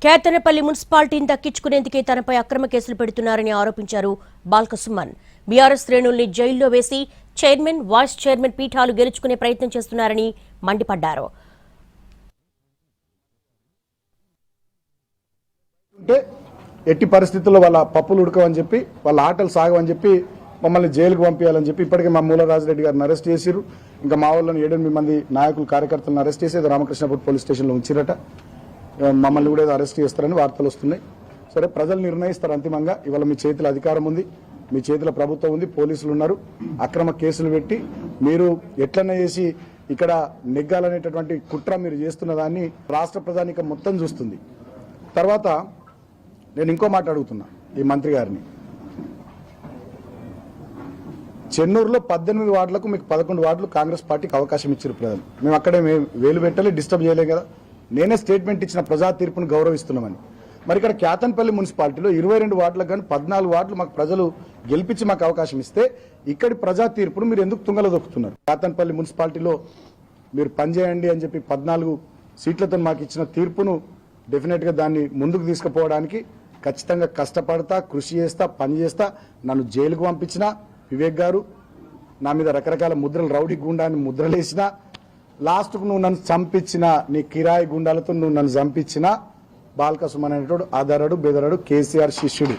కేతనపల్లి మున్సిపాలిటీని దక్కించుకునేందుకే తనపై అక్రమ కేసులు పెడుతున్నారని ఆరోపించారు బాల్క సుమన్. బీఆర్ఎస్ శ్రేణుల్ని జైల్లో వేసి చైర్మన్, వైస్ చైర్మన్ పీఠాలు గెలుచుకునే ప్రయత్నం చేస్తున్నారని మండిపడ్డారు. ఎట్టి పరిస్థితుల్లో వాళ్ళ పప్పులు ఉడకవని చెప్పి, వాళ్ళ ఆటలు సాగవని చెప్పి మమ్మల్ని జైలుకు పంపించాలని చెప్పి ఇప్పటికే మా మూలరాజరెడ్డి గారిని అరెస్ట్ చేసిరు. ఇంకా మా వాళ్ళని 7-8 మంది నాయకులు, కార్యకర్తలను అరెస్ట్ చేసి రామకృష్ణపూర్ పోలీస్ స్టేషన్లో ఉంచిరట. మమ్మల్ని కూడా అరెస్ట్ చేస్తారని వార్తలు వస్తున్నాయి. సరే, ప్రజలు నిర్ణయిస్తారు అంతిమంగా. ఇవాళ మీ చేతిలో అధికారం ఉంది, మీ చేతిలో ప్రభుత్వం ఉంది, పోలీసులు ఉన్నారు. అక్రమ కేసులు పెట్టి మీరు ఎట్లనే చేసి ఇక్కడ నెగ్గాలనేటటువంటి కుట్ర మీరు చేస్తున్న దాన్ని రాష్ట్ర ప్రజానీకం మొత్తం చూస్తుంది. తర్వాత నేను ఇంకో మాట అడుగుతున్నా ఈ మంత్రి గారిని. చెన్నూరులో 18 వార్డులకు మీకు 11 వార్డులు కాంగ్రెస్ పార్టీకి అవకాశం ఇచ్చారు ప్రజలు. మేము అక్కడే వేలు పెట్టలే, డిస్టర్బ్ చేయలేం కదా. నేనే స్టేట్మెంట్ ఇచ్చిన ప్రజా తీర్పును గౌరవిస్తున్నామని. మరి ఇక్కడ కేతన్పల్లి మున్సిపాలిటీలో 22 వార్డులకు కానీ 14 వార్డులు మాకు ప్రజలు గెలిపించి మాకు అవకాశం ఇస్తే ఇక్కడి ప్రజా తీర్పును మీరు ఎందుకు తుంగలో దొక్కుతున్నారు? కేతన్పల్లి మున్సిపాలిటీలో మీరు పనిచేయండి అని చెప్పి 14 సీట్లతో మాకు ఇచ్చిన తీర్పును డెఫినెట్గా దాన్ని ముందుకు తీసుకుపోవడానికి ఖచ్చితంగా కష్టపడతా, కృషి చేస్తా, పని చేస్తా. నన్ను జైలుకు పంపించిన వివేక్ గారు, నా మీద రకరకాల ముద్రలు, రౌడీ గుండాన్ని ముద్రలేసిన, లాస్ట్కు నువ్వు నన్ను చంపించిన, నీ కిరాయి గుండాలతో నువ్వు నన్ను చంపించిన బాల్క సుమన్ అనేటోడు ఆధారాడు, బెదరాడు, కేసీఆర్ శిష్యుడు.